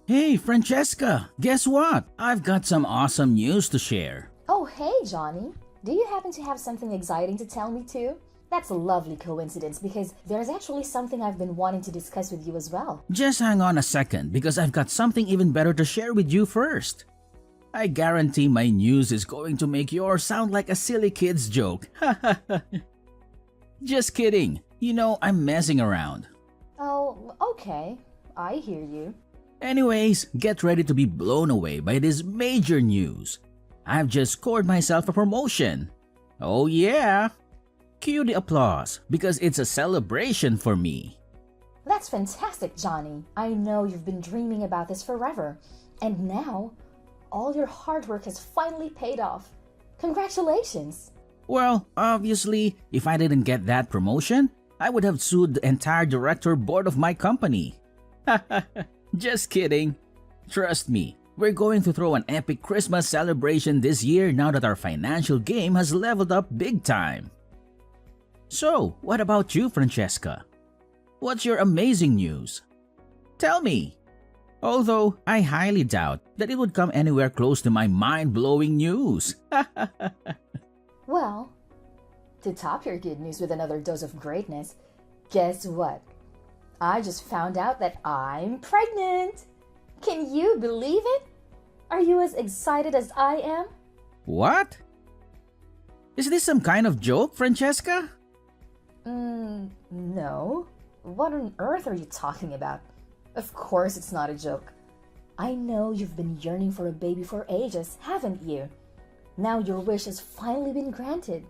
Hey, Francesca, guess what? I've got some awesome news to share. Oh, hey, Johnny. Do you happen to have something exciting to tell me too? That's a lovely coincidence because there's actually something I've been wanting to discuss with you as well. Just hang on a second because I've got something even better to share with you first. I guarantee my news is going to make yours sound like a silly kid's joke. Just kidding. You know, I'm messing around. Oh, okay. I hear you. Anyways, get ready to be blown away by this major news. I've just scored myself a promotion. Oh yeah! Cue the applause because it's a celebration for me. That's fantastic, Johnny. I know you've been dreaming about this forever. And now, all your hard work has finally paid off. Congratulations! Well, obviously, if I didn't get that promotion, I would have sued the entire director board of my company. Just kidding. Trust me, we're going to throw an epic Christmas celebration this year now that our financial game has leveled up big time. So, what about you, Francesca? What's your amazing news? Tell me. Although I highly doubt that it would come anywhere close to my mind-blowing news. Well, to top your good news with another dose of greatness, guess what? I just found out that I'm pregnant! Can you believe it? Are you as excited as I am? What? Is this some kind of joke, Francesca? No. What on earth are you talking about? Of course it's not a joke. I know you've been yearning for a baby for ages, haven't you? Now your wish has finally been granted.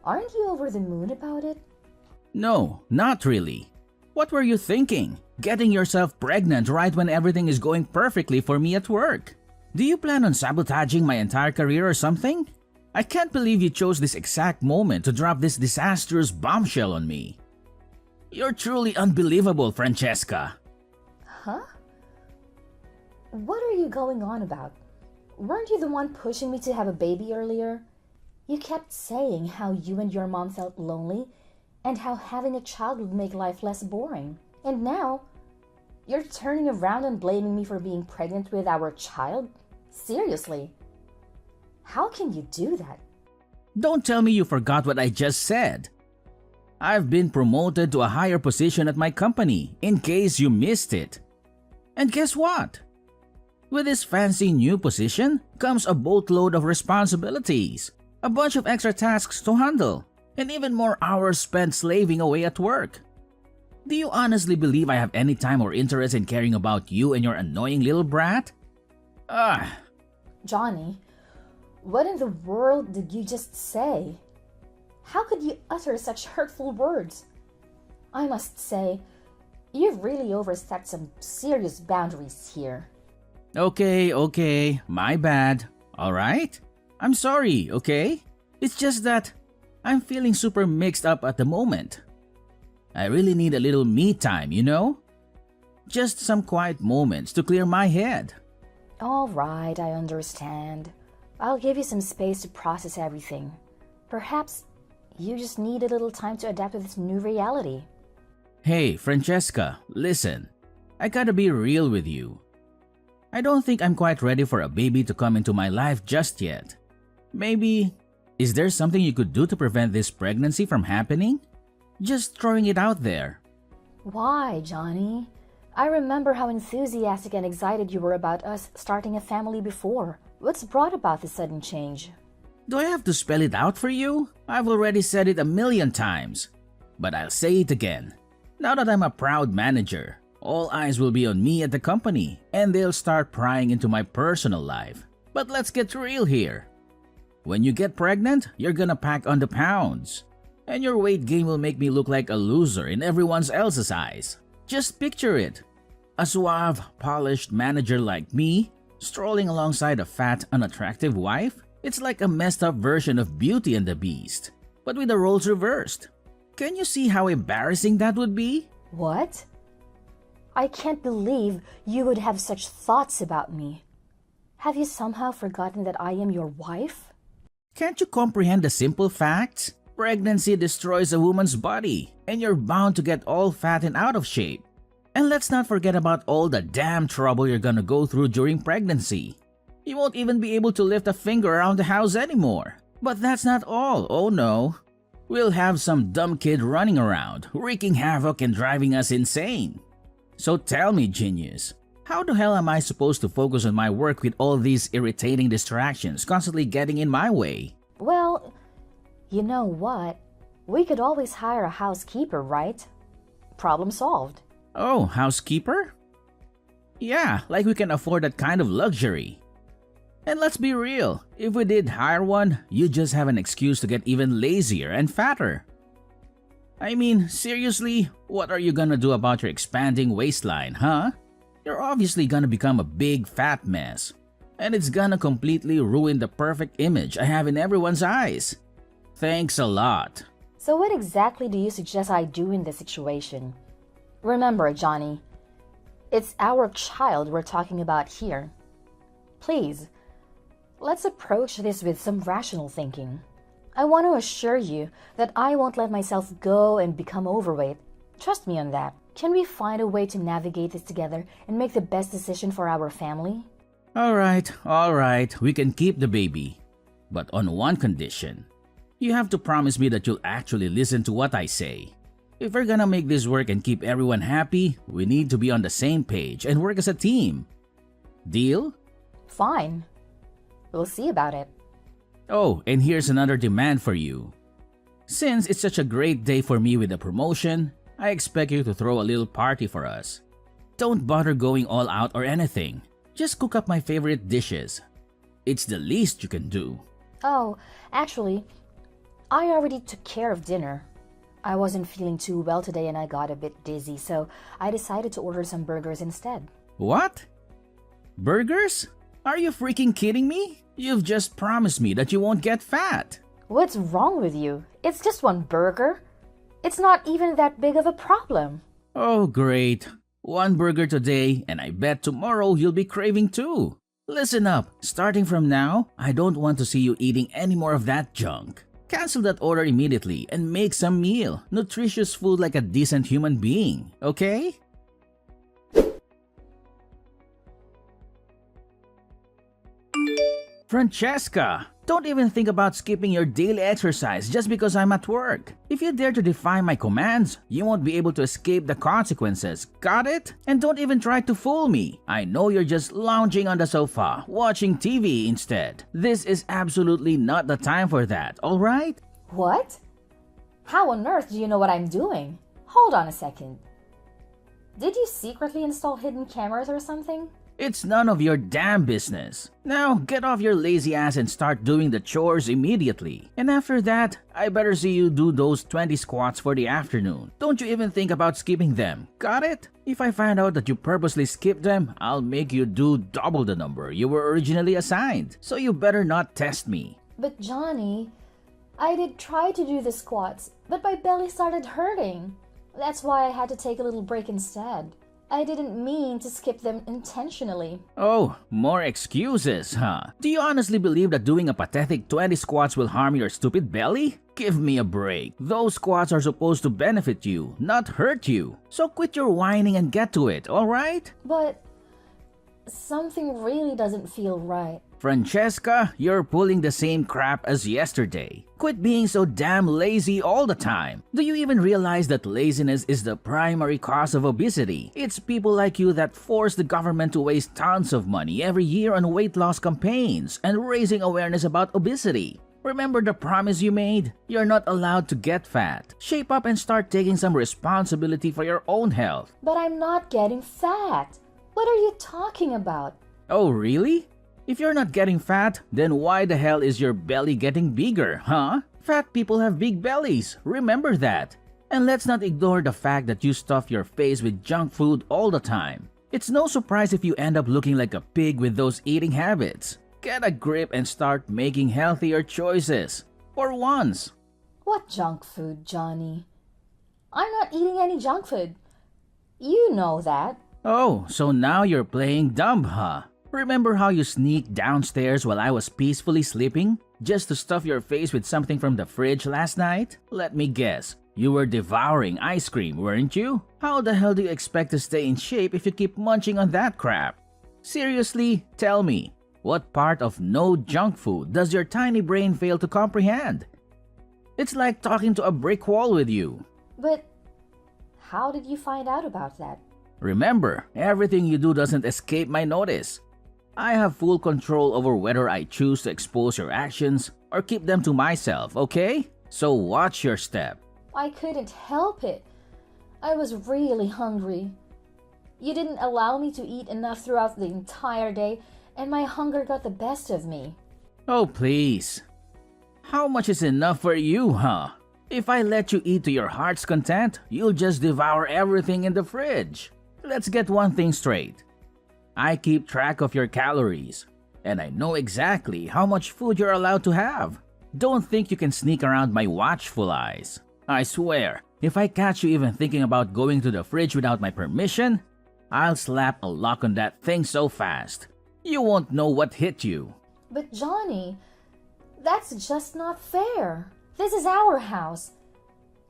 Aren't you over the moon about it? No, not really. What were you thinking? Getting yourself pregnant right when everything is going perfectly for me at work? Do you plan on sabotaging my entire career or something? I can't believe you chose this exact moment to drop this disastrous bombshell on me. You're truly unbelievable, Francesca. Huh? What are you going on about? Weren't you the one pushing me to have a baby earlier? You kept saying how you and your mom felt lonely and how having a child would make life less boring. And now, you're turning around and blaming me for being pregnant with our child? Seriously? How can you do that? Don't tell me you forgot what I just said. I've been promoted to a higher position at my company, in case you missed it. And guess what? With this fancy new position comes a boatload of responsibilities, a bunch of extra tasks to handle, and even more hours spent slaving away at work. Do you honestly believe I have any time or interest in caring about you and your annoying little brat? Johnny, what in the world did you just say? How could you utter such hurtful words? I must say, you've really overstepped some serious boundaries here. Okay, my bad. Alright? I'm sorry, okay? It's just that I'm feeling super mixed up at the moment. I really need a little me time, you know? Just some quiet moments to clear my head. All right, I understand. I'll give you some space to process everything. Perhaps you just need a little time to adapt to this new reality. Hey, Francesca, listen. I gotta be real with you. I don't think I'm quite ready for a baby to come into my life just yet. Maybe, is there something you could do to prevent this pregnancy from happening? Just throwing it out there. Why, Johnny? I remember how enthusiastic and excited you were about us starting a family before. What's brought about this sudden change? Do I have to spell it out for you? I've already said it a million times. But I'll say it again. Now that I'm a proud manager, all eyes will be on me at the company and they'll start prying into my personal life. But let's get real here. When you get pregnant, you're gonna pack on the pounds. And your weight gain will make me look like a loser in everyone else's eyes. Just picture it. A suave, polished manager like me, strolling alongside a fat, unattractive wife. It's like a messed up version of Beauty and the Beast, but with the roles reversed. Can you see how embarrassing that would be? What? I can't believe you would have such thoughts about me. Have you somehow forgotten that I am your wife? Can't you comprehend the simple facts? Pregnancy destroys a woman's body, and you're bound to get all fat and out of shape. And let's not forget about all the damn trouble you're gonna go through during pregnancy. You won't even be able to lift a finger around the house anymore. But that's not all, oh no. We'll have some dumb kid running around, wreaking havoc and driving us insane. So tell me, genius, how the hell am I supposed to focus on my work with all these irritating distractions constantly getting in my way? Well, you know what? We could always hire a housekeeper, right? Problem solved. Oh, housekeeper? Yeah, like we can afford that kind of luxury. And let's be real, if we did hire one, you just have an excuse to get even lazier and fatter. I mean, seriously, what are you gonna do about your expanding waistline, huh? You're obviously gonna become a big fat mess. And it's gonna completely ruin the perfect image I have in everyone's eyes. Thanks a lot. So what exactly do you suggest I do in this situation? Remember, Johnny, it's our child we're talking about here. Please, let's approach this with some rational thinking. I want to assure you that I won't let myself go and become overweight. Trust me on that. Can we find a way to navigate this together and make the best decision for our family? Alright, we can keep the baby. But on one condition. You have to promise me that you'll actually listen to what I say. If we're gonna make this work and keep everyone happy, we need to be on the same page and work as a team. Deal? Fine. We'll see about it. Oh, and here's another demand for you. Since it's such a great day for me with the promotion, I expect you to throw a little party for us. Don't bother going all out or anything. Just cook up my favorite dishes. It's the least you can do. Oh, actually, I already took care of dinner. I wasn't feeling too well today and I got a bit dizzy, so I decided to order some burgers instead. What? Burgers? Are you freaking kidding me? You've just promised me that you won't get fat. What's wrong with you? It's just one burger. It's not even that big of a problem. Oh, great. One burger today, and I bet tomorrow you'll be craving two. Listen up, starting from now, I don't want to see you eating any more of that junk. Cancel that order immediately and make some meal, nutritious food like a decent human being, okay? Francesca, don't even think about skipping your daily exercise just because I'm at work. If you dare to defy my commands, you won't be able to escape the consequences, got it? And don't even try to fool me. I know you're just lounging on the sofa, watching TV instead. This is absolutely not the time for that, alright? What? How on earth do you know what I'm doing? Hold on a second. Did you secretly install hidden cameras or something? It's none of your damn business. Now, get off your lazy ass and start doing the chores immediately. And after that, I better see you do those 20 squats for the afternoon. Don't you even think about skipping them, got it? If I find out that you purposely skipped them, I'll make you do double the number you were originally assigned. So you better not test me. But Johnny, I did try to do the squats, but my belly started hurting. That's why I had to take a little break instead. I didn't mean to skip them intentionally. Oh, more excuses, huh? Do you honestly believe that doing a pathetic 20 squats will harm your stupid belly? Give me a break. Those squats are supposed to benefit you, not hurt you. So quit your whining and get to it, alright? But something really doesn't feel right. Francesca, you're pulling the same crap as yesterday. Quit being so damn lazy all the time. Do you even realize that laziness is the primary cause of obesity? It's people like you that force the government to waste tons of money every year on weight loss campaigns and raising awareness about obesity. Remember the promise you made? You're not allowed to get fat. Shape up and start taking some responsibility for your own health. But I'm not getting fat. What are you talking about? Oh, really? If you're not getting fat, then why the hell is your belly getting bigger, huh? Fat people have big bellies, remember that. And let's not ignore the fact that you stuff your face with junk food all the time. It's no surprise if you end up looking like a pig with those eating habits. Get a grip and start making healthier choices. For once. What junk food, Johnny? I'm not eating any junk food. You know that. Oh, so now you're playing dumb, huh? Remember how you sneaked downstairs while I was peacefully sleeping? Just to stuff your face with something from the fridge last night? Let me guess. You were devouring ice cream, weren't you? How the hell do you expect to stay in shape if you keep munching on that crap? Seriously, tell me, what part of no junk food does your tiny brain fail to comprehend? It's like talking to a brick wall with you. But how did you find out about that? Remember, everything you do doesn't escape my notice. I have full control over whether I choose to expose your actions or keep them to myself, okay? So watch your step. I couldn't help it. I was really hungry. You didn't allow me to eat enough throughout the entire day, and my hunger got the best of me. Oh, please. How much is enough for you, huh? If I let you eat to your heart's content, you'll just devour everything in the fridge. Let's get one thing straight. I keep track of your calories, and I know exactly how much food you're allowed to have. Don't think you can sneak around my watchful eyes. I swear, if I catch you even thinking about going to the fridge without my permission, I'll slap a lock on that thing so fast, you won't know what hit you. But Johnny, that's just not fair. This is our house,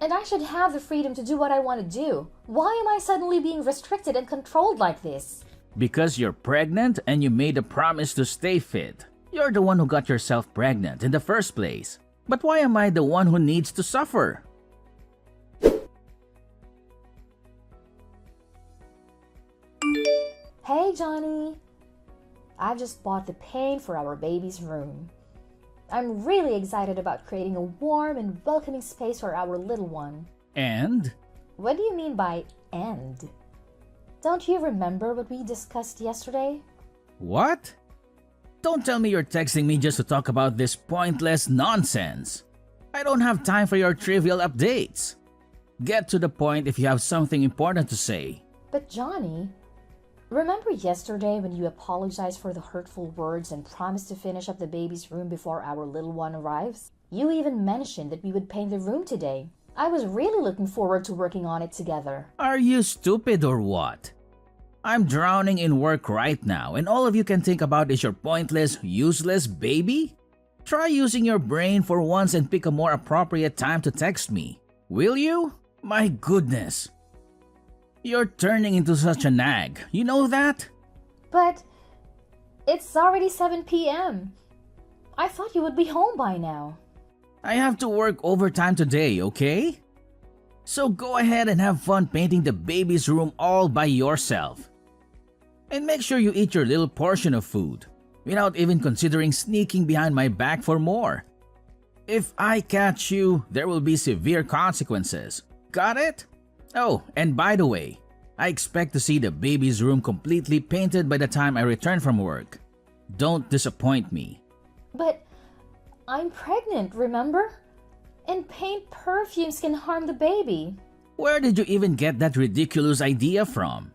and I should have the freedom to do what I want to do. Why am I suddenly being restricted and controlled like this? Because you're pregnant and you made a promise to stay fit. You're the one who got yourself pregnant in the first place. But why am I the one who needs to suffer? Hey Johnny, I just bought the paint for our baby's room. I'm really excited about creating a warm and welcoming space for our little one. And? What do you mean by "and"? Don't you remember what we discussed yesterday? What? Don't tell me you're texting me just to talk about this pointless nonsense. I don't have time for your trivial updates. Get to the point if you have something important to say. But Johnny, remember yesterday when you apologized for the hurtful words and promised to finish up the baby's room before our little one arrives? You even mentioned that we would paint the room today. I was really looking forward to working on it together. Are you stupid or what? I'm drowning in work right now and all of you can think about is your pointless, useless baby? Try using your brain for once and pick a more appropriate time to text me. Will you? My goodness. You're turning into such a nag. You know that? But it's already 7 p.m. I thought you would be home by now. I have to work overtime today, okay? So go ahead and have fun painting the baby's room all by yourself. And make sure you eat your little portion of food, without even considering sneaking behind my back for more. If I catch you, there will be severe consequences. Got it? Oh, and by the way, I expect to see the baby's room completely painted by the time I return from work. Don't disappoint me. But I'm pregnant, remember? And paint perfumes can harm the baby. Where did you even get that ridiculous idea from?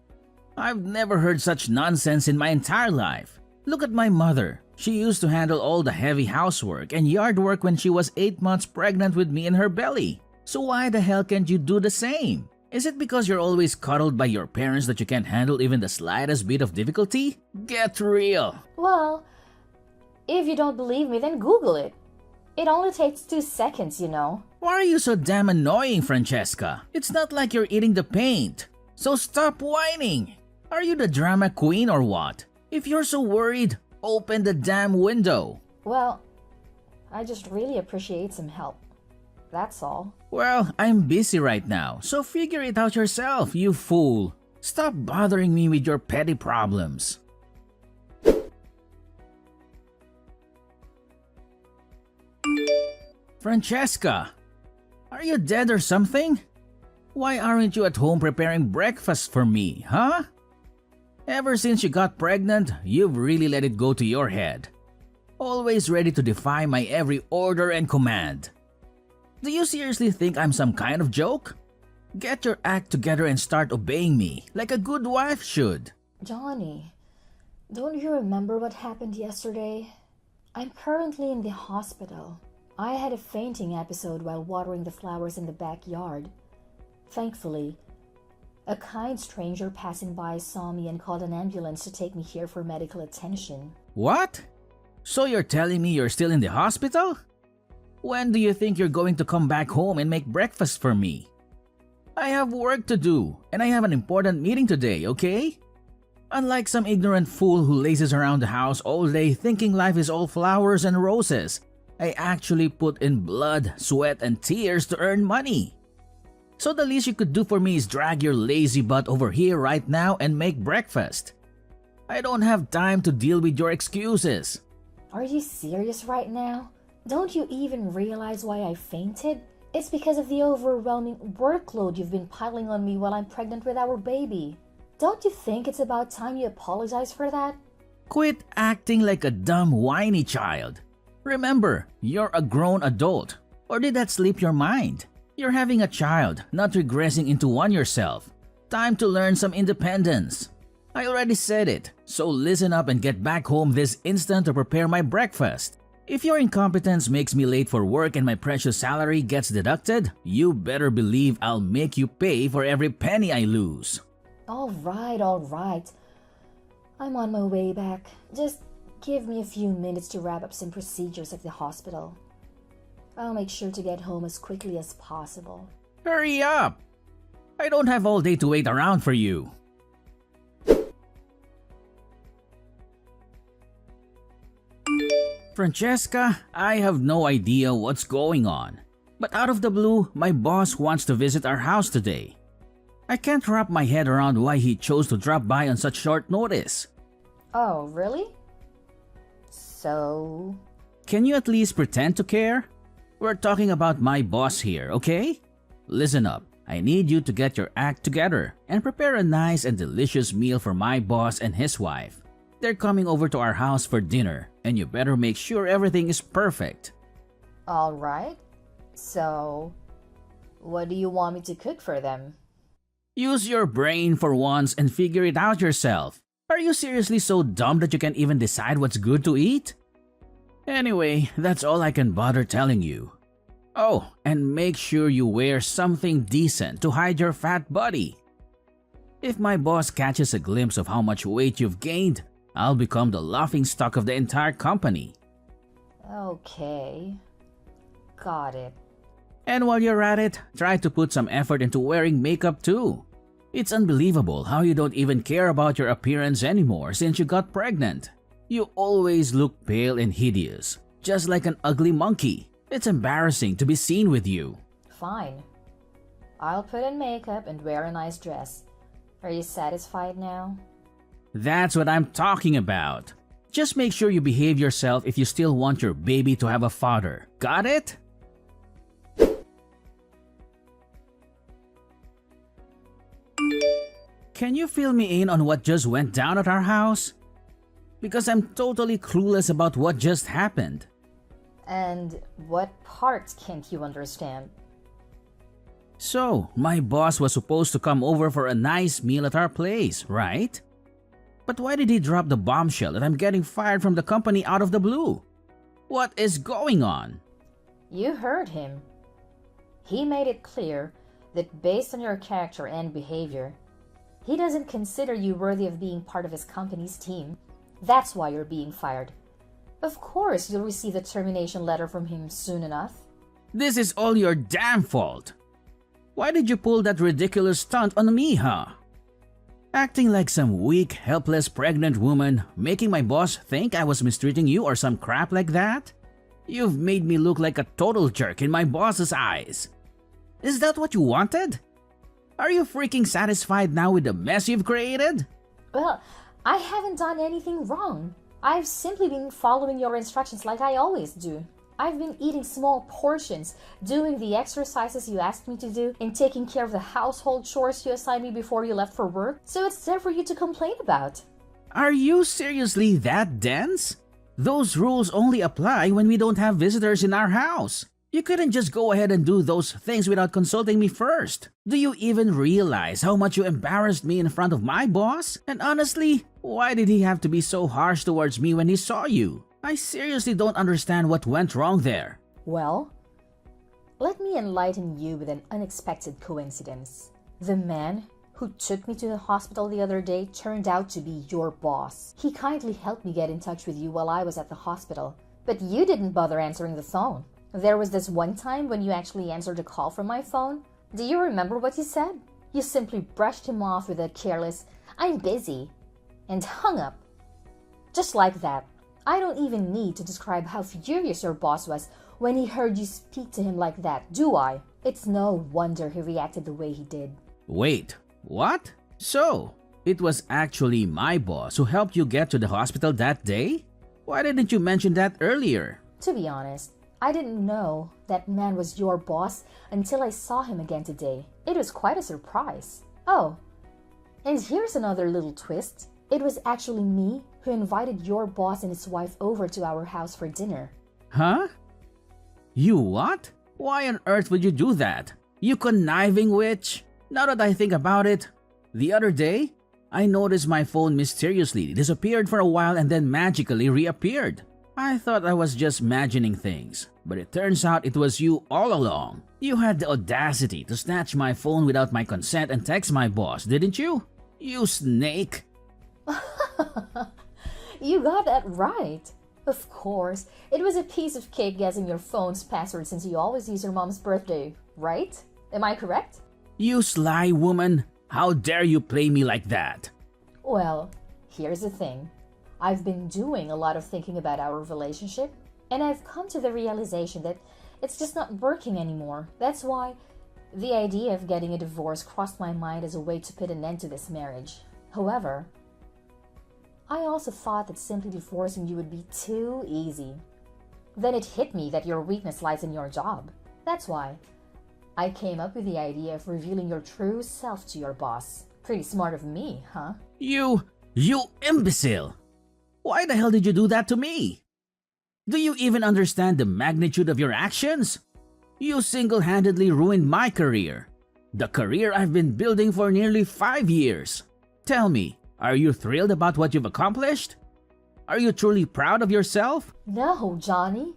I've never heard such nonsense in my entire life. Look at my mother. She used to handle all the heavy housework and yard work when she was 8 months pregnant with me in her belly. So why the hell can't you do the same? Is it because you're always cuddled by your parents that you can't handle even the slightest bit of difficulty? Get real. Well, if you don't believe me, then Google it. It only takes 2 seconds, you know. Why are you so damn annoying, Francesca? It's not like you're eating the paint. So stop whining. Are you the drama queen or what? If you're so worried, open the damn window. Well, I just really appreciate some help. That's all. Well, I'm busy right now, so figure it out yourself, you fool. Stop bothering me with your petty problems. Francesca, are you dead or something? Why aren't you at home preparing breakfast for me, huh? Ever since you got pregnant, you've really let it go to your head. Always ready to defy my every order and command. Do you seriously think I'm some kind of joke? Get your act together and start obeying me, like a good wife should. Johnny, don't you remember what happened yesterday? I'm currently in the hospital. I had a fainting episode while watering the flowers in the backyard. Thankfully, a kind stranger passing by saw me and called an ambulance to take me here for medical attention. What? So you're telling me you're still in the hospital? When do you think you're going to come back home and make breakfast for me? I have work to do, and I have an important meeting today, okay? Unlike some ignorant fool who lazes around the house all day thinking life is all flowers and roses, I actually put in blood, sweat, and tears to earn money. So the least you could do for me is drag your lazy butt over here right now and make breakfast. I don't have time to deal with your excuses. Are you serious right now? Don't you even realize why I fainted? It's because of the overwhelming workload you've been piling on me while I'm pregnant with our baby. Don't you think it's about time you apologize for that? Quit acting like a dumb, whiny child. Remember, you're a grown adult. Or did that slip your mind? You're having a child, not regressing into one yourself. Time to learn some independence. I already said it, so listen up and get back home this instant to prepare my breakfast. If your incompetence makes me late for work and my precious salary gets deducted, you better believe I'll make you pay for every penny I lose. All right. I'm on my way back. Just give me a few minutes to wrap up some procedures at the hospital. I'll make sure to get home as quickly as possible. Hurry up! I don't have all day to wait around for you. Francesca, I have no idea what's going on. But out of the blue, my boss wants to visit our house today. I can't wrap my head around why he chose to drop by on such short notice. Oh, really? So? Can you at least pretend to care? We're talking about my boss here, okay? Listen up. I need you to get your act together and prepare a nice and delicious meal for my boss and his wife. They're coming over to our house for dinner, and you better make sure everything is perfect. All right. So, what do you want me to cook for them? Use your brain for once and figure it out yourself. Are you seriously so dumb that you can't even decide what's good to eat? Anyway, that's all I can bother telling you. Oh, and make sure you wear something decent to hide your fat body. If my boss catches a glimpse of how much weight you've gained, I'll become the laughingstock of the entire company. Okay. Got it. And while you're at it, try to put some effort into wearing makeup too. It's unbelievable how you don't even care about your appearance anymore since you got pregnant. You always look pale and hideous, just like an ugly monkey. It's embarrassing to be seen with you. Fine. I'll put in makeup and wear a nice dress. Are you satisfied now? That's what I'm talking about. Just make sure you behave yourself if you still want your baby to have a father. Got it? Can you fill me in on what just went down at our house? Because I'm totally clueless about what just happened. And what part can't you understand? So, my boss was supposed to come over for a nice meal at our place, right? But why did he drop the bombshell that I'm getting fired from the company out of the blue? What is going on? You heard him. He made it clear that based on your character and behavior, he doesn't consider you worthy of being part of his company's team. That's why you're being fired. Of course, you'll receive a termination letter from him soon enough. This is all your damn fault. Why did you pull that ridiculous stunt on me, huh? Acting like some weak, helpless pregnant woman, making my boss think I was mistreating you or some crap like that? You've made me look like a total jerk in my boss's eyes. Is that what you wanted? Are you freaking satisfied now with the mess you've created? Well, I haven't done anything wrong. I've simply been following your instructions like I always do. I've been eating small portions, doing the exercises you asked me to do, and taking care of the household chores you assigned me before you left for work, so it's there for you to complain about. Are you seriously that dense? Those rules only apply when we don't have visitors in our house. You couldn't just go ahead and do those things without consulting me first. Do you even realize how much you embarrassed me in front of my boss? And honestly, why did he have to be so harsh towards me when he saw you? I seriously don't understand what went wrong there. Well, let me enlighten you with an unexpected coincidence. The man who took me to the hospital the other day turned out to be your boss. He kindly helped me get in touch with you while I was at the hospital, but you didn't bother answering the phone. There was this one time when you actually answered a call from my phone. Do you remember what you said? You simply brushed him off with a careless, "I'm busy," and hung up. Just like that. I don't even need to describe how furious your boss was when he heard you speak to him like that, do I? It's no wonder he reacted the way he did. Wait, what? So, it was actually my boss who helped you get to the hospital that day? Why didn't you mention that earlier? To be honest, I didn't know that man was your boss until I saw him again today. It was quite a surprise. Oh, and here's another little twist. It was actually me who invited your boss and his wife over to our house for dinner. Huh? You what? Why on earth would you do that? You conniving witch? Now that I think about it, the other day, I noticed my phone mysteriously disappeared for a while and then magically reappeared. I thought I was just imagining things, but it turns out it was you all along. You had the audacity to snatch my phone without my consent and text my boss, didn't you? You snake! You got that right. Of course, it was a piece of cake guessing your phone's password since you always use your mom's birthday, right? Am I correct? You sly woman! How dare you play me like that? Well, here's the thing. I've been doing a lot of thinking about our relationship, and I've come to the realization that it's just not working anymore. That's why the idea of getting a divorce crossed my mind as a way to put an end to this marriage. However, I also thought that simply divorcing you would be too easy. Then it hit me that your weakness lies in your job. That's why I came up with the idea of revealing your true self to your boss. Pretty smart of me, huh? You imbecile! Why the hell did you do that to me? Do you even understand the magnitude of your actions? You single-handedly ruined my career. The career I've been building for nearly 5 years. Tell me, are you thrilled about what you've accomplished? Are you truly proud of yourself? No, Johnny.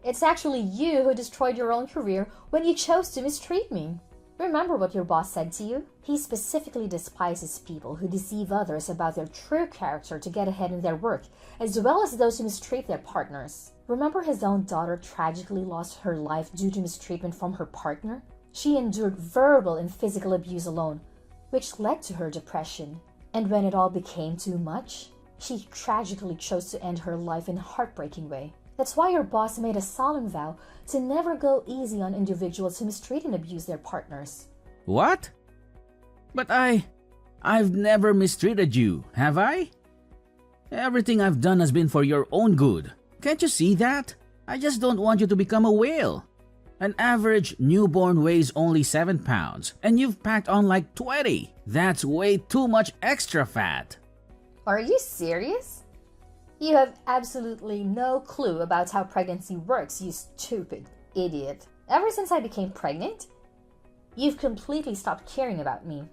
It's actually you who destroyed your own career when you chose to mistreat me. Remember what your boss said to you? He specifically despises people who deceive others about their true character to get ahead in their work, as well as those who mistreat their partners. Remember his own daughter tragically lost her life due to mistreatment from her partner? She endured verbal and physical abuse alone, which led to her depression. And when it all became too much, she tragically chose to end her life in a heartbreaking way. That's why your boss made a solemn vow to never go easy on individuals who mistreat and abuse their partners. What? But I've never mistreated you, have I? Everything I've done has been for your own good. Can't you see that? I just don't want you to become a whale. An average newborn weighs only 7 pounds, and you've packed on like 20. That's way too much extra fat. Are you serious? You have absolutely no clue about how pregnancy works, you stupid idiot. Ever since I became pregnant, you've completely stopped caring about me.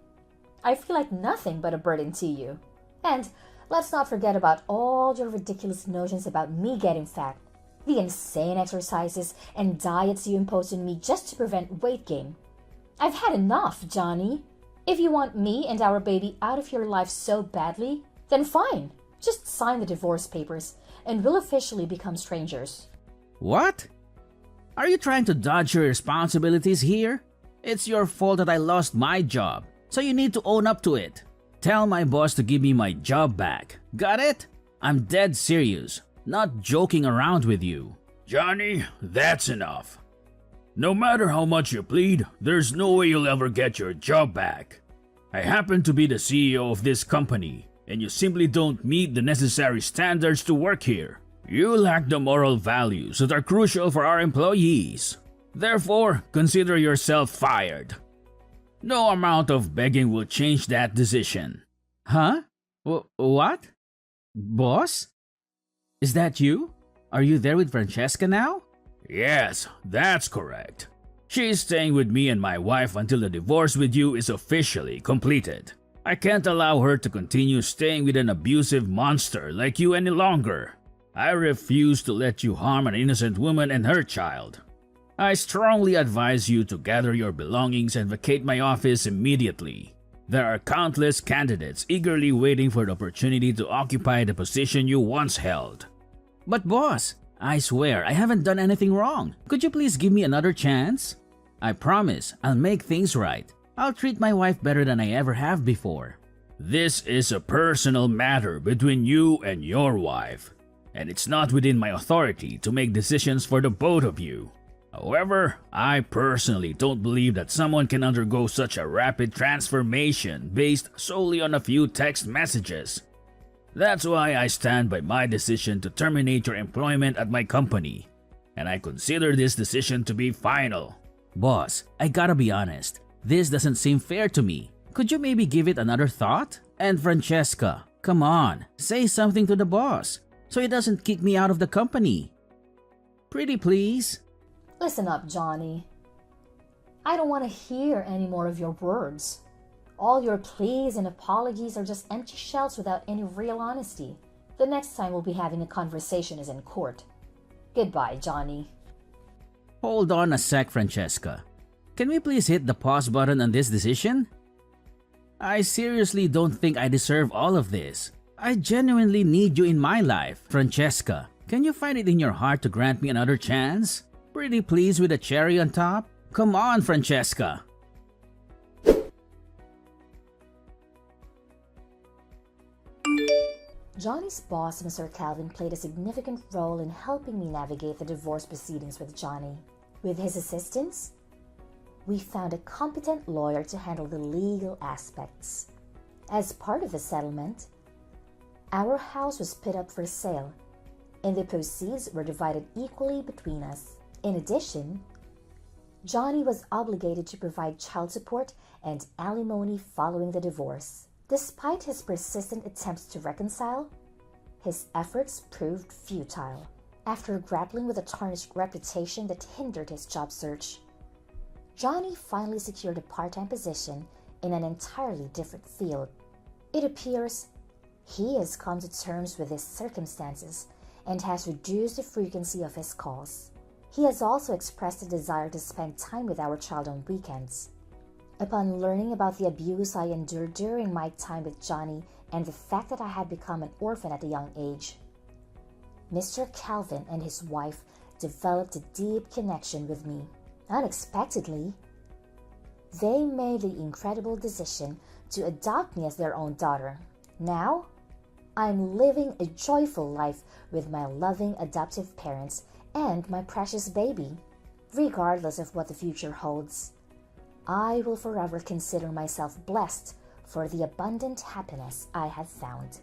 I feel like nothing but a burden to you. And let's not forget about all your ridiculous notions about me getting fat. The insane exercises and diets you impose on me just to prevent weight gain. I've had enough, Johnny. If you want me and our baby out of your life so badly, then fine. Just sign the divorce papers and we'll officially become strangers. What? Are you trying to dodge your responsibilities here? It's your fault that I lost my job, so you need to own up to it. Tell my boss to give me my job back. Got it? I'm dead serious, not joking around with you. Johnny, that's enough. No matter how much you plead, there's no way you'll ever get your job back. I happen to be the CEO of this company, and you simply don't meet the necessary standards to work here. You lack the moral values that are crucial for our employees. Therefore, consider yourself fired. No amount of begging will change that decision. Huh? What? Boss? Is that you? Are you there with Francesca now? Yes, that's correct. She's staying with me and my wife until the divorce with you is officially completed. I can't allow her to continue staying with an abusive monster like you any longer. I refuse to let you harm an innocent woman and her child. I strongly advise you to gather your belongings and vacate my office immediately. There are countless candidates eagerly waiting for the opportunity to occupy the position you once held. But boss, I swear I haven't done anything wrong. Could you please give me another chance? I promise I'll make things right. I'll treat my wife better than I ever have before. This is a personal matter between you and your wife, and it's not within my authority to make decisions for the both of you. However, I personally don't believe that someone can undergo such a rapid transformation based solely on a few text messages. That's why I stand by my decision to terminate your employment at my company, and I consider this decision to be final. Boss, I gotta be honest. This doesn't seem fair to me. Could you maybe give it another thought? And Francesca, come on, say something to the boss so he doesn't kick me out of the company. Pretty please. Listen up, Johnny. I don't want to hear any more of your words. All your pleas and apologies are just empty shells without any real honesty. The next time we'll be having a conversation is in court. Goodbye, Johnny. Hold on a sec, Francesca. Can we please hit the pause button on this decision? I seriously don't think I deserve all of this. I genuinely need you in my life. Francesca, can you find it in your heart to grant me another chance? Pretty please with a cherry on top? Come on, Francesca. Johnny's boss, Mr. Calvin, played a significant role in helping me navigate the divorce proceedings with Johnny. With his assistance, we found a competent lawyer to handle the legal aspects. As part of the settlement, our house was put up for sale, and the proceeds were divided equally between us. In addition, Johnny was obligated to provide child support and alimony following the divorce. Despite his persistent attempts to reconcile, his efforts proved futile. After grappling with a tarnished reputation that hindered his job search, Johnny finally secured a part-time position in an entirely different field. It appears he has come to terms with his circumstances and has reduced the frequency of his calls. He has also expressed a desire to spend time with our child on weekends. Upon learning about the abuse I endured during my time with Johnny and the fact that I had become an orphan at a young age, Mr. Calvin and his wife developed a deep connection with me. Unexpectedly, they made the incredible decision to adopt me as their own daughter. Now, I'm living a joyful life with my loving adoptive parents and my precious baby. Regardless of what the future holds, I will forever consider myself blessed for the abundant happiness I have found.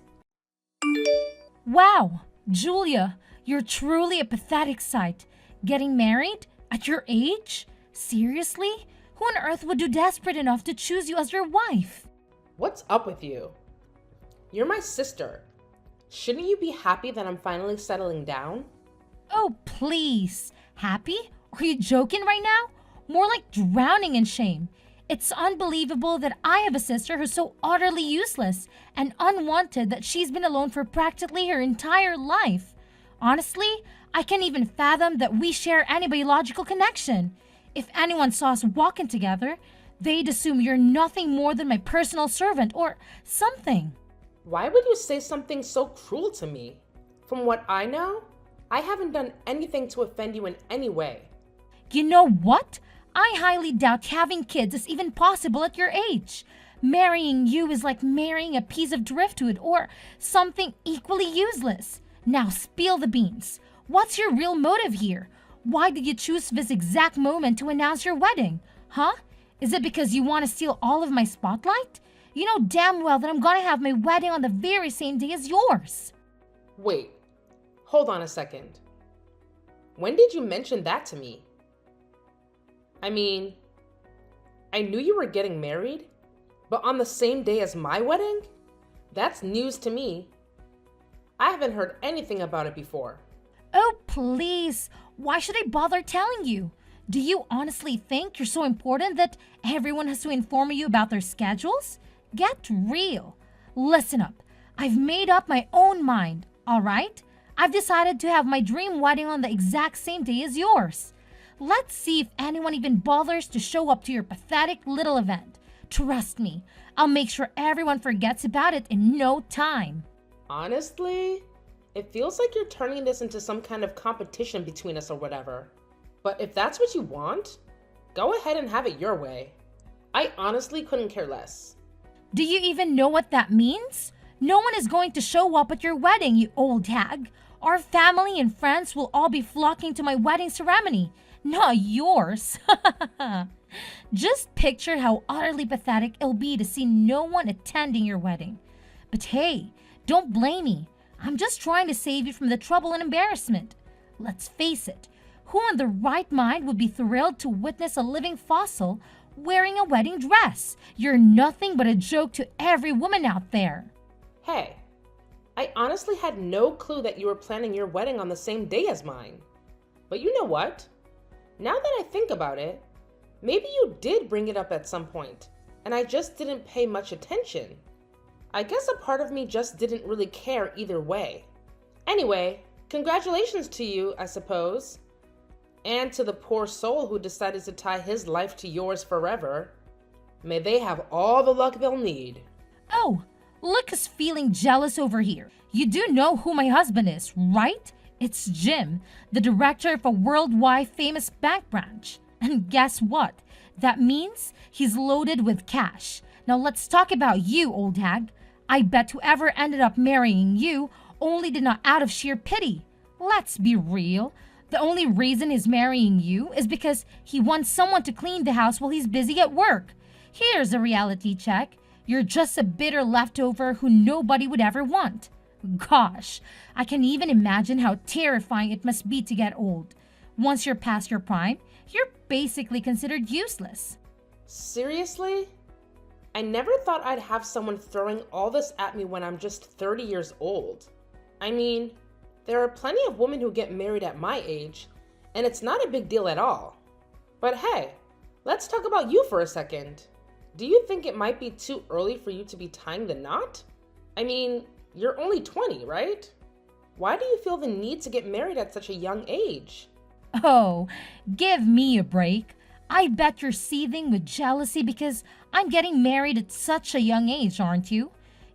Wow, Julia, you're truly a pathetic sight. Getting married? At your age? Seriously? Who on earth would do desperate enough to choose you as your wife? What's up with you? You're my sister. Shouldn't you be happy that I'm finally settling down? Oh, please. Happy? Are you joking right now? More like drowning in shame. It's unbelievable that I have a sister who's so utterly useless and unwanted that she's been alone for practically her entire life. Honestly, I can't even fathom that we share any biological connection. If anyone saw us walking together, they'd assume you're nothing more than my personal servant or something. Why would you say something so cruel to me? From what I know, I haven't done anything to offend you in any way. You know what? I highly doubt having kids is even possible at your age. Marrying you is like marrying a piece of driftwood or something equally useless. Now spill the beans. What's your real motive here? Why did you choose this exact moment to announce your wedding? Huh? Is it because you want to steal all of my spotlight? You know damn well that I'm gonna have my wedding on the very same day as yours. Wait, hold on a second. When did you mention that to me? I mean, I knew you were getting married, but on the same day as my wedding? That's news to me. I haven't heard anything about it before. Oh, please. Why should I bother telling you? Do you honestly think you're so important that everyone has to inform you about their schedules? Get real. Listen up. I've made up my own mind, all right? I've decided to have my dream wedding on the exact same day as yours. Let's see if anyone even bothers to show up to your pathetic little event. Trust me, I'll make sure everyone forgets about it in no time. Honestly, It feels like you're turning this into some kind of competition between us or whatever. But if that's what you want, go ahead and have it your way. I honestly couldn't care less. Do you even know what that means? No one is going to show up at your wedding, you old hag. Our family and friends will all be flocking to my wedding ceremony, not yours. Just picture how utterly pathetic it'll be to see no one attending your wedding. But hey, don't blame me. I'm just trying to save you from the trouble and embarrassment. Let's face it, who in their right mind would be thrilled to witness a living fossil wearing a wedding dress? You're nothing but a joke to every woman out there. Hey, I honestly had no clue that you were planning your wedding on the same day as mine. But you know what? Now that I think about it, maybe you did bring it up at some point, and I just didn't pay much attention. I guess a part of me just didn't really care either way. Anyway, congratulations to you, I suppose. And to the poor soul who decided to tie his life to yours forever. May they have all the luck they'll need. Oh, look who's feeling jealous over here. You do know who my husband is, right? It's Jim, the director of a worldwide famous bank branch. And guess what? That means he's loaded with cash. Now let's talk about you, old hag. I bet whoever ended up marrying you only did not out of sheer pity. Let's be real. The only reason he's marrying you is because he wants someone to clean the house while he's busy at work. Here's a reality check. You're just a bitter leftover who nobody would ever want. Gosh, I can even imagine how terrifying it must be to get old. Once you're past your prime, you're basically considered useless. Seriously? I never thought I'd have someone throwing all this at me when I'm just 30 years old. I mean, there are plenty of women who get married at my age, and it's not a big deal at all. But hey, let's talk about you for a second. Do you think it might be too early for you to be tying the knot? I mean, you're only 20, right? Why do you feel the need to get married at such a young age? Oh, give me a break. I bet you're seething with jealousy because I'm getting married at such a young age, aren't you?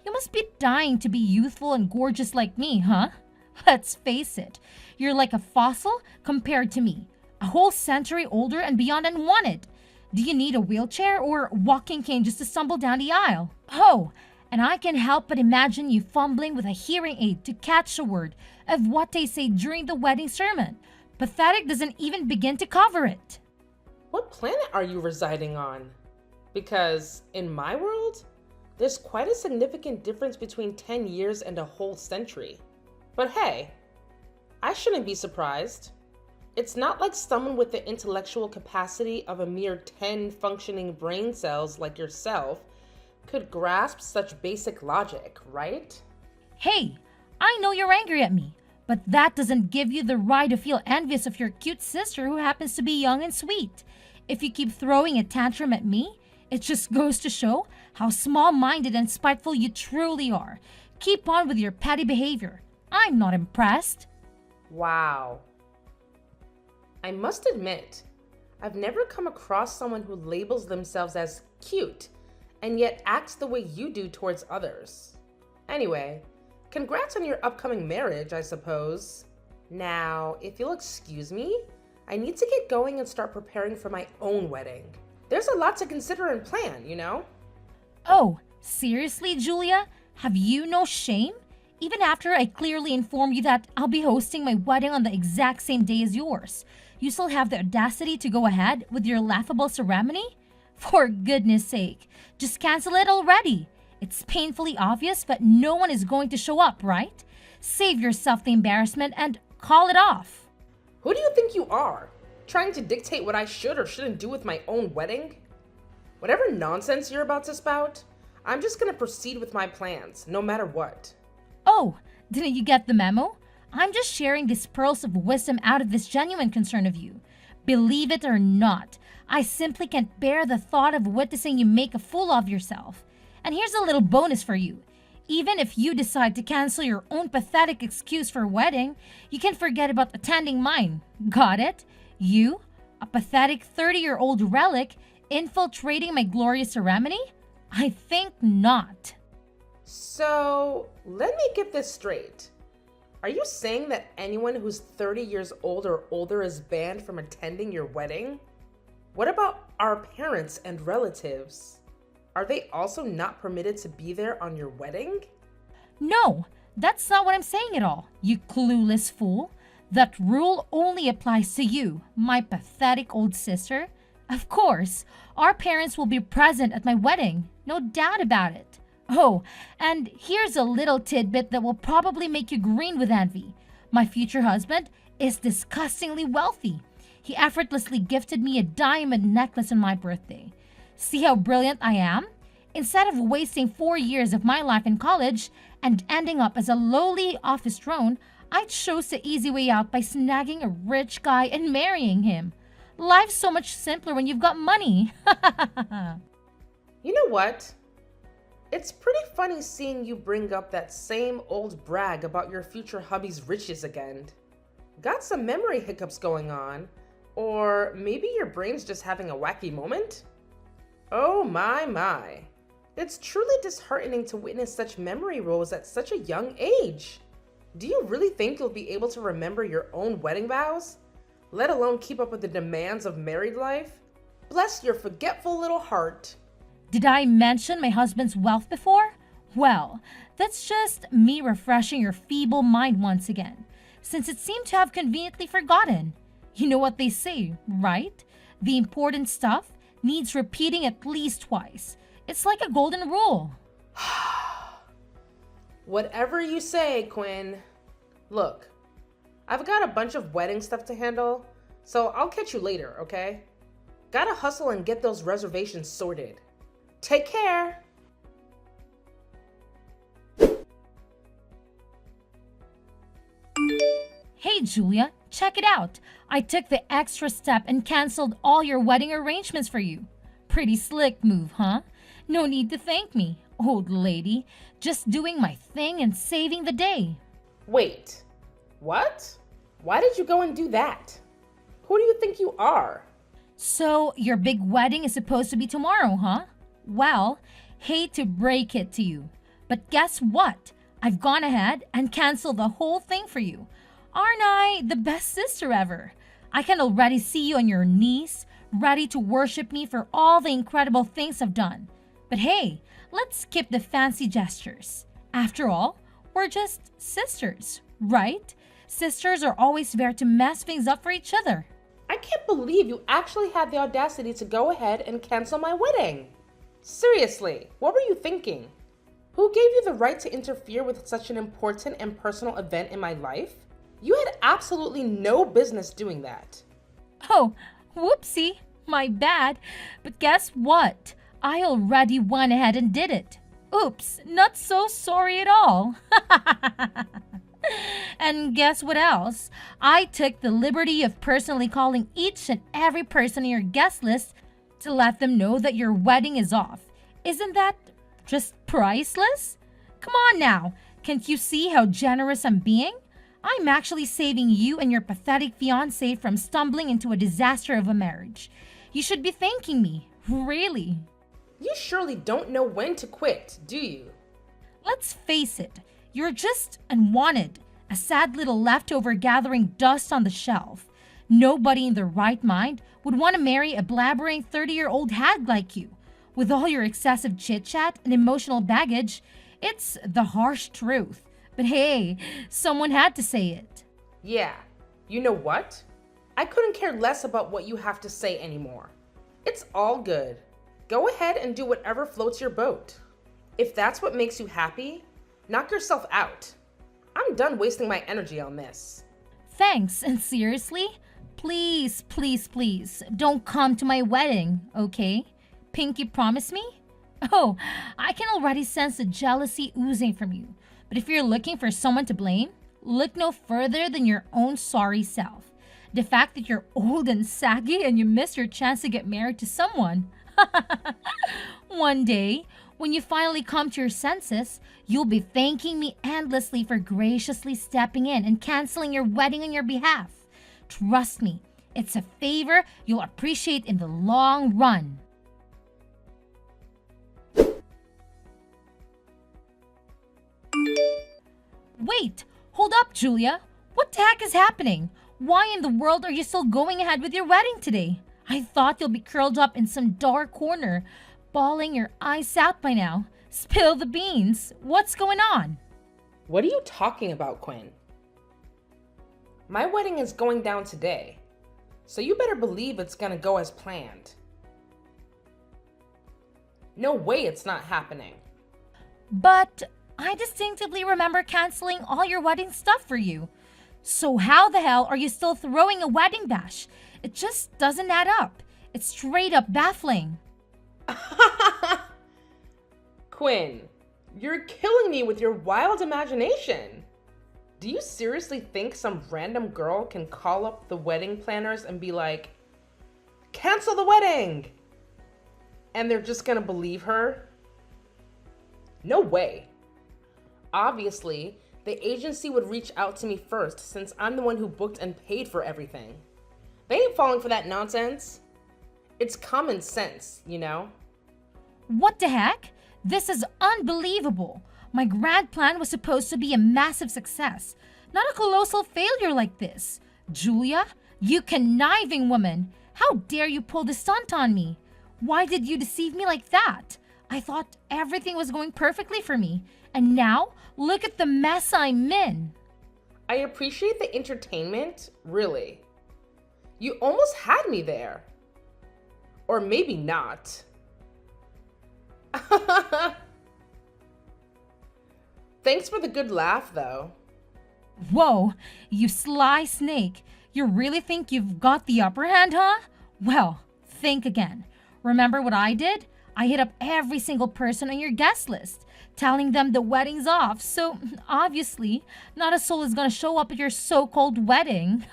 You must be dying to be youthful and gorgeous like me, huh? Let's face it, you're like a fossil compared to me, a whole century older and beyond unwanted. Do you need a wheelchair or walking cane just to stumble down the aisle? Oh, and I can help but imagine you fumbling with a hearing aid to catch a word of what they say during the wedding sermon. Pathetic doesn't even begin to cover it. What planet are you residing on? Because in my world, there's quite a significant difference between 10 years and a whole century. But hey, I shouldn't be surprised. It's not like someone with the intellectual capacity of a mere 10 functioning brain cells like yourself could grasp such basic logic, right? Hey, I know you're angry at me, but that doesn't give you the right to feel envious of your cute sister who happens to be young and sweet. If you keep throwing a tantrum at me, it just goes to show how small-minded and spiteful you truly are. Keep on with your petty behavior. I'm not impressed. Wow. I must admit, I've never come across someone who labels themselves as cute and yet acts the way you do towards others. Anyway, congrats on your upcoming marriage, I suppose. Now, if you'll excuse me, I need to get going and start preparing for my own wedding. There's a lot to consider and plan, you know? Oh, seriously, Julia? Have you no shame? Even after I clearly informed you that I'll be hosting my wedding on the exact same day as yours, you still have the audacity to go ahead with your laughable ceremony? For goodness sake, just cancel it already. It's painfully obvious, but no one is going to show up, right? Save yourself the embarrassment and call it off. Who do you think you are? Trying to dictate what I should or shouldn't do with my own wedding? Whatever nonsense you're about to spout, I'm just gonna proceed with my plans, no matter what. Oh, didn't you get the memo? I'm just sharing these pearls of wisdom out of this genuine concern of you. Believe it or not, I simply can't bear the thought of witnessing you make a fool of yourself. And here's a little bonus for you. Even if you decide to cancel your own pathetic excuse for a wedding, you can forget about attending mine. Got it? You, a pathetic 30-year-old relic, infiltrating my glorious ceremony? I think not. So, let me get this straight. Are you saying that anyone who's 30 years old or older is banned from attending your wedding? What about our parents and relatives? Are they also not permitted to be there on your wedding? No, that's not what I'm saying at all, you clueless fool. That rule only applies to you, my pathetic old sister. Of course, our parents will be present at my wedding, no doubt about it. Oh, and here's a little tidbit that will probably make you green with envy. My future husband is disgustingly wealthy. He effortlessly gifted me a diamond necklace on my birthday. See how brilliant I am? Instead of wasting 4 years of my life in college and ending up as a lowly office drone, I chose the easy way out by snagging a rich guy and marrying him. Life's so much simpler when you've got money. You know what? It's pretty funny seeing you bring up that same old brag about your future hubby's riches again. Got some memory hiccups going on? Or maybe your brain's just having a wacky moment? Oh my. It's truly disheartening to witness such memory rolls at such a young age. Do you really think you'll be able to remember your own wedding vows? Let alone keep up with the demands of married life? Bless your forgetful little heart. Did I mention my husband's wealth before? Well, that's just me refreshing your feeble mind once again, since it seemed to have conveniently forgotten. You know what they say, right? The important stuff needs repeating at least twice. It's like a golden rule. Whatever you say, Quinn. Look, I've got a bunch of wedding stuff to handle, so I'll catch you later, okay? Gotta hustle and get those reservations sorted. Take care! Hey Julia, check it out. I took the extra step and canceled all your wedding arrangements for you. Pretty slick move, huh? No need to thank me, old lady. Just doing my thing and saving the day. Wait, what? Why did you go and do that? Who do you think you are? So, your big wedding is supposed to be tomorrow, huh? Well, hate to break it to you, but guess what? I've gone ahead and canceled the whole thing for you. Aren't I the best sister ever? I can already see you on your knees, ready to worship me for all the incredible things I've done. But hey, let's skip the fancy gestures. After all, we're just sisters, right? Sisters are always there to mess things up for each other. I can't believe you actually had the audacity to go ahead and cancel my wedding. Seriously, what were you thinking? Who gave you the right to interfere with such an important and personal event in my life? You had absolutely no business doing that. Oh, whoopsie, my bad. But guess what? I already went ahead and did it. Oops, not so sorry at all. And guess what else? I took the liberty of personally calling each and every person on your guest list to let them know that your wedding is off. Isn't that just priceless? Come on now, can't you see how generous I'm being? I'm actually saving you and your pathetic fiancé from stumbling into a disaster of a marriage. You should be thanking me, really. You surely don't know when to quit, do you? Let's face it, you're just unwanted, a sad little leftover gathering dust on the shelf. Nobody in their right mind would want to marry a blabbering 30-year-old hag like you. With all your excessive chit-chat and emotional baggage, it's the harsh truth. But hey, someone had to say it. Yeah, you know what? I couldn't care less about what you have to say anymore. It's all good. Go ahead and do whatever floats your boat. If that's what makes you happy, knock yourself out. I'm done wasting my energy on this. Thanks, and seriously, please, don't come to my wedding, okay? Pinky, promise me? Oh, I can already sense the jealousy oozing from you. But if you're looking for someone to blame, look no further than your own sorry self. The fact that you're old and saggy and you missed your chance to get married to someone. One day, when you finally come to your senses, you'll be thanking me endlessly for graciously stepping in and canceling your wedding on your behalf. Trust me, it's a favor you'll appreciate in the long run. Wait, Hold up, Julia. What the heck is happening? Why in the world are you still going ahead with your wedding today? I thought you'll be curled up in some dark corner, bawling your eyes out by now. Spill the beans. What's going on? What are you talking about, Quinn? My wedding is going down today, so you better believe it's gonna go as planned. No way it's not happening. But I distinctively remember canceling all your wedding stuff for you. So how the hell are you still throwing a wedding bash? It just doesn't add up. It's straight up baffling. Quinn, you're killing me with your wild imagination. Do you seriously think some random girl can call up the wedding planners and be like, cancel the wedding? And they're just gonna believe her? No way. Obviously, the agency would reach out to me first since I'm the one who booked and paid for everything. They ain't falling for that nonsense. It's common sense, you know? What the heck? This is unbelievable. My grand plan was supposed to be a massive success, not a colossal failure like this. Julia, you conniving woman. How dare you pull this stunt on me? Why did you deceive me like that? I thought everything was going perfectly for me. And now, look at the mess I'm in. I appreciate the entertainment, really. You almost had me there. Or maybe not. Thanks for the good laugh, though. Whoa, you sly snake. You really think you've got the upper hand, huh? Well, think again. Remember what I did? I hit up every single person on your guest list, telling them the wedding's off. So, obviously, not a soul is gonna show up at your so-called wedding.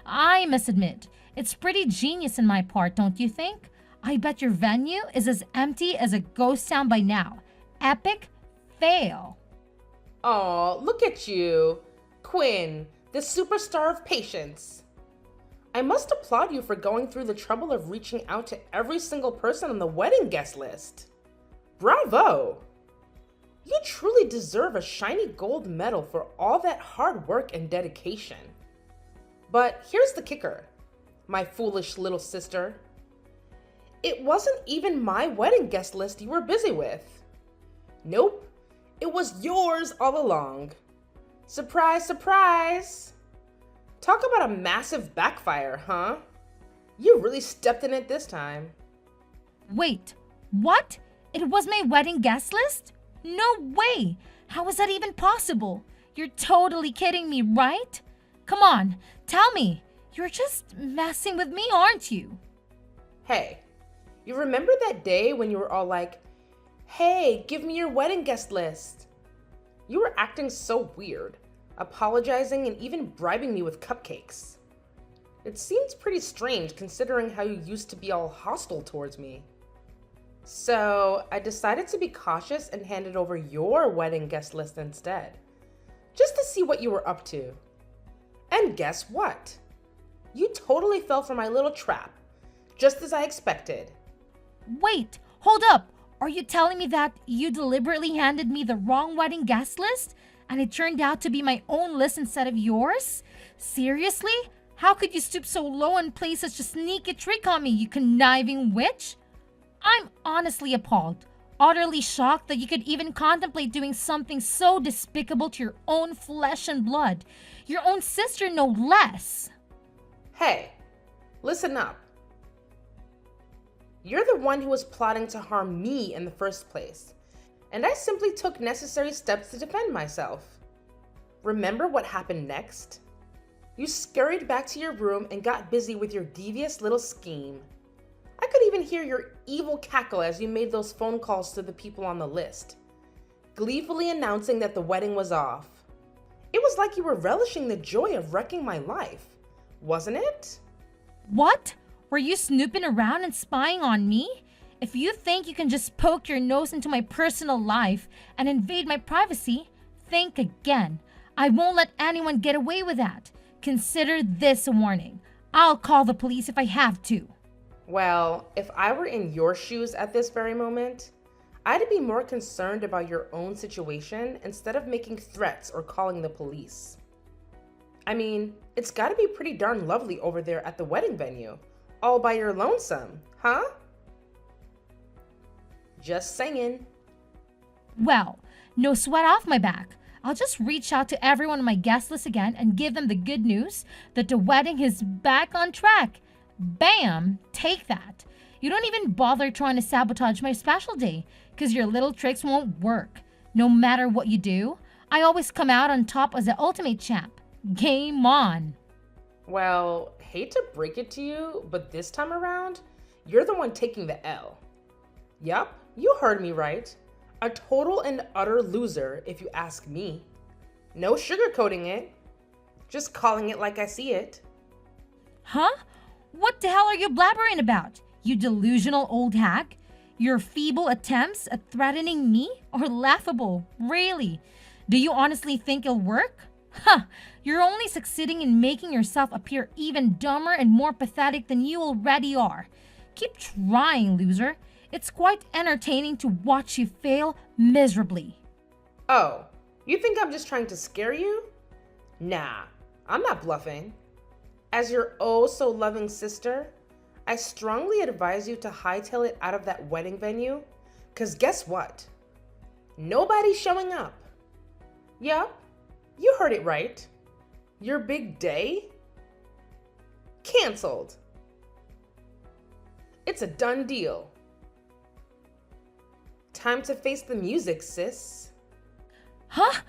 I must admit, it's pretty genius in my part, don't you think? I bet your venue is as empty as a ghost town by now. Epic fail. Aw, look at you. Quinn, the superstar of patience. I must applaud you for going through the trouble of reaching out to every single person on the wedding guest list. Bravo! You truly deserve a shiny gold medal for all that hard work and dedication. But here's the kicker, my foolish little sister. It wasn't even my wedding guest list you were busy with. Nope, it was yours all along. Surprise, surprise! Talk about a massive backfire, huh? You really stepped in it this time. Wait, what? It was my wedding guest list? No way! How is that even possible? You're totally kidding me, right? Come on, tell me. You're just messing with me, aren't you? Hey, you remember that day when you were all like, hey, give me your wedding guest list? You were acting so weird, apologizing and even bribing me with cupcakes. It seems pretty strange considering how you used to be all hostile towards me. So I decided to be cautious and handed over your wedding guest list instead, just to see what you were up to. And guess what? You totally fell for my little trap, just as I expected. Wait, hold up. Are you telling me that you deliberately handed me the wrong wedding guest list and it turned out to be my own list instead of yours? Seriously? How could you stoop so low and play such a sneaky trick on me, you conniving witch? I'm honestly appalled, utterly shocked that you could even contemplate doing something so despicable to your own flesh and blood, your own sister no less. Hey, listen up. You're the one who was plotting to harm me in the first place, and I simply took necessary steps to defend myself. Remember what happened next? You scurried back to your room and got busy with your devious little scheme. I could even hear your evil cackle as you made those phone calls to the people on the list, gleefully announcing that the wedding was off. It was like you were relishing the joy of wrecking my life, wasn't it? What? Were you snooping around and spying on me? If you think you can just poke your nose into my personal life and invade my privacy, think again. I won't let anyone get away with that. Consider this a warning. I'll call the police if I have to. Well, if I were in your shoes at this very moment, I'd be more concerned about your own situation instead of making threats or calling the police. I mean, it's gotta be pretty darn lovely over there at the wedding venue, all by your lonesome, huh? Just saying. Well, no sweat off my back. I'll just reach out to everyone on my guest list again and give them the good news that the wedding is back on track. Bam! Take that. You don't even bother trying to sabotage my special day, because your little tricks won't work. No matter what you do, I always come out on top as the ultimate champ. Game on. Well, hate to break it to you, but this time around, you're the one taking the L. Yup, you heard me right. A total and utter loser, if you ask me. No sugarcoating it. Just calling it like I see it. Huh? What the hell are you blabbering about, you delusional old hag? Your feeble attempts at threatening me are laughable, really. Do you honestly think it'll work? Huh, you're only succeeding in making yourself appear even dumber and more pathetic than you already are. Keep trying, loser. It's quite entertaining to watch you fail miserably. Oh, you think I'm just trying to scare you? Nah, I'm not bluffing. As your oh so loving sister, I strongly advise you to hightail it out of that wedding venue, cause guess what? Nobody's showing up. Yup, you heard it right. Your big day? Canceled. It's a done deal. Time to face the music, sis. Huh?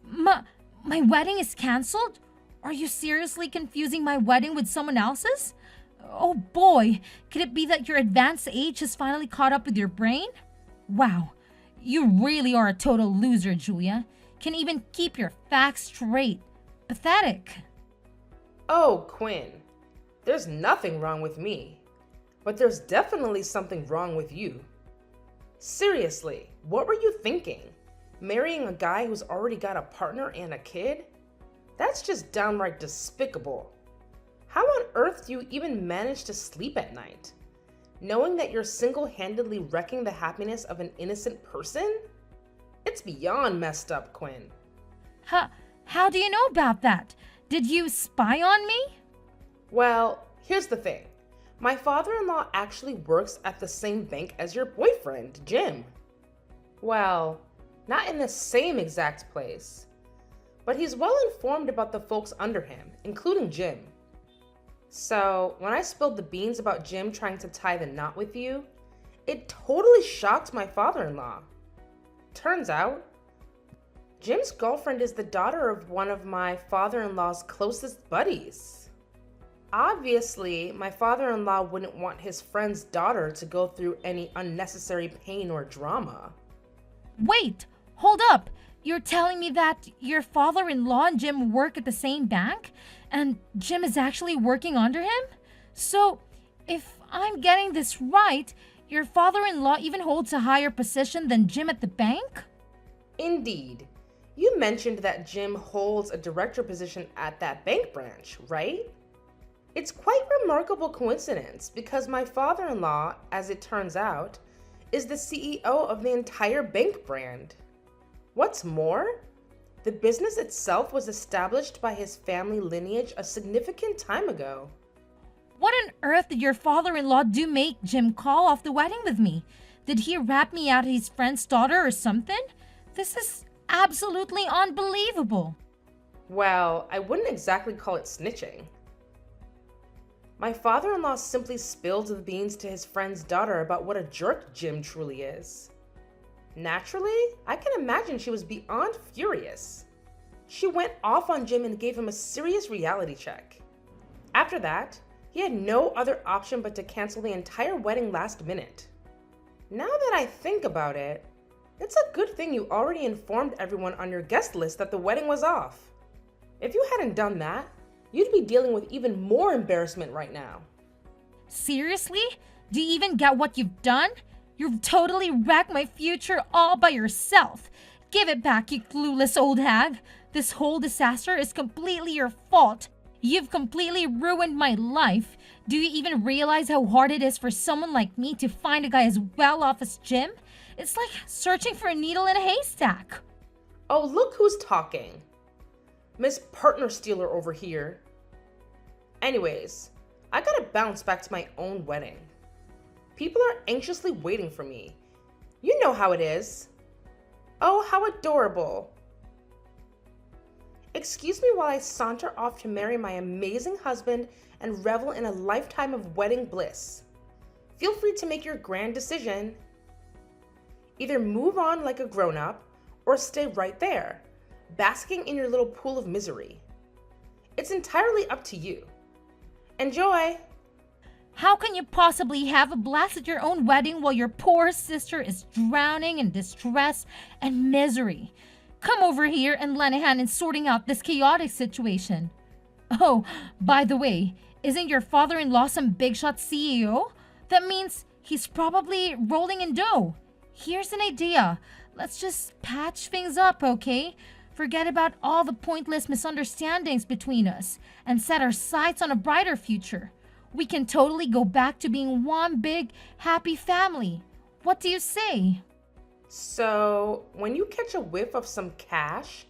My wedding is canceled? Are you seriously confusing my wedding with someone else's? Oh boy, could it be that your advanced age has finally caught up with your brain? Wow, you really are a total loser, Julia. Can't even keep your facts straight. Pathetic. Oh, Quinn, there's nothing wrong with me, but there's definitely something wrong with you. Seriously, what were you thinking? Marrying a guy who's already got a partner and a kid? That's just downright despicable. How on earth do you even manage to sleep at night? Knowing that you're single-handedly wrecking the happiness of an innocent person? It's beyond messed up, Quinn. How do you know about that? Did you spy on me? Well, here's the thing. My father-in-law actually works at the same bank as your boyfriend, Jim. Well, not in the same exact place, but he's well informed about the folks under him, including Jim. So, when I spilled the beans about Jim trying to tie the knot with you, it totally shocked my father-in-law. Turns out, Jim's girlfriend is the daughter of one of my father-in-law's closest buddies. Obviously, my father-in-law wouldn't want his friend's daughter to go through any unnecessary pain or drama. Wait, hold up. You're telling me that your father-in-law and Jim work at the same bank? And Jim is actually working under him? So, if I'm getting this right, your father-in-law even holds a higher position than Jim at the bank? Indeed. You mentioned that Jim holds a director position at that bank branch, right? It's quite a remarkable coincidence because my father-in-law, as it turns out, is the CEO of the entire bank brand. What's more, the business itself was established by his family lineage a significant time ago. What on earth did your father-in-law do make Jim call off the wedding with me? Did he rat me out his friend's daughter or something? This is absolutely unbelievable. Well, I wouldn't exactly call it snitching. My father-in-law simply spilled the beans to his friend's daughter about what a jerk Jim truly is. Naturally, I can imagine she was beyond furious. She went off on Jim and gave him a serious reality check. After that, he had no other option but to cancel the entire wedding last minute. Now that I think about it, it's a good thing you already informed everyone on your guest list that the wedding was off. If you hadn't done that, you'd be dealing with even more embarrassment right now. Seriously? Do you even get what you've done? You've totally wrecked my future all by yourself. Give it back, you clueless old hag. This whole disaster is completely your fault. You've completely ruined my life. Do you even realize how hard it is for someone like me to find a guy as well off as Jim? It's like searching for a needle in a haystack. Oh, look who's talking. Miss Partner Stealer over here. Anyways, I gotta bounce back to my own wedding. People are anxiously waiting for me. You know how it is. Oh, how adorable. Excuse me while I saunter off to marry my amazing husband and revel in a lifetime of wedding bliss. Feel free to make your grand decision. Either move on like a grown-up or stay right there, basking in your little pool of misery. It's entirely up to you. Enjoy! How can you possibly have a blast at your own wedding while your poor sister is drowning in distress and misery? Come over here and lend a hand in sorting out this chaotic situation. Oh, by the way, isn't your father-in-law some big shot CEO? That means he's probably rolling in dough. Here's an idea. Let's just patch things up, okay? Forget about all the pointless misunderstandings between us and set our sights on a brighter future. We can totally go back to being one big, happy family. What do you say? So, when you catch a whiff of some cash,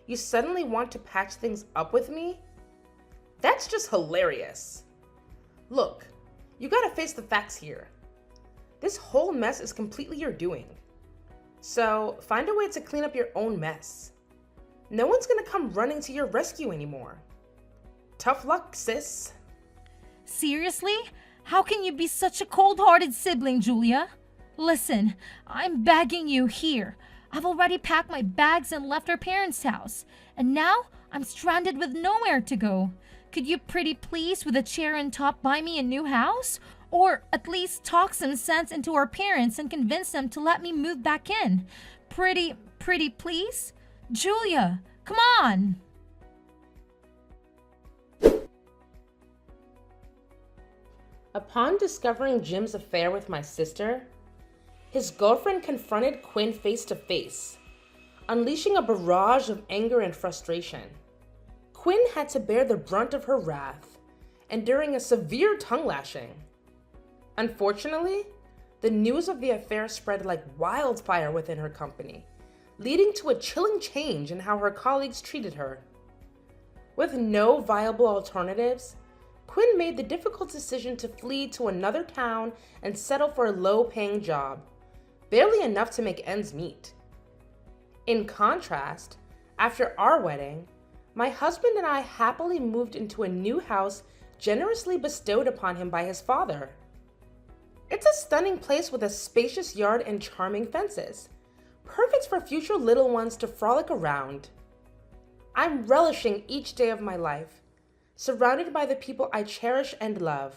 you suddenly want to patch things up with me? That's just hilarious. Look, you gotta face the facts here. This whole mess is completely your doing. So, find a way to clean up your own mess. No one's gonna come running to your rescue anymore. Tough luck, sis. Seriously? How can you be such a cold-hearted sibling, Julia? Listen, I'm begging you here. I've already packed my bags and left our parents' house, and now I'm stranded with nowhere to go. Could you pretty please, with a chair and top, buy me a new house? Or at least talk some sense into our parents and convince them to let me move back in? Pretty please? Julia, come on! Upon discovering Jim's affair with my sister, his girlfriend confronted Quinn face to face, unleashing a barrage of anger and frustration. Quinn had to bear the brunt of her wrath, enduring a severe tongue lashing. Unfortunately, the news of the affair spread like wildfire within her company, leading to a chilling change in how her colleagues treated her. With no viable alternatives, Quinn made the difficult decision to flee to another town and settle for a low-paying job, barely enough to make ends meet. In contrast, after our wedding, my husband and I happily moved into a new house generously bestowed upon him by his father. It's a stunning place with a spacious yard and charming fences, perfect for future little ones to frolic around. I'm relishing each day of my life, surrounded by the people I cherish and love.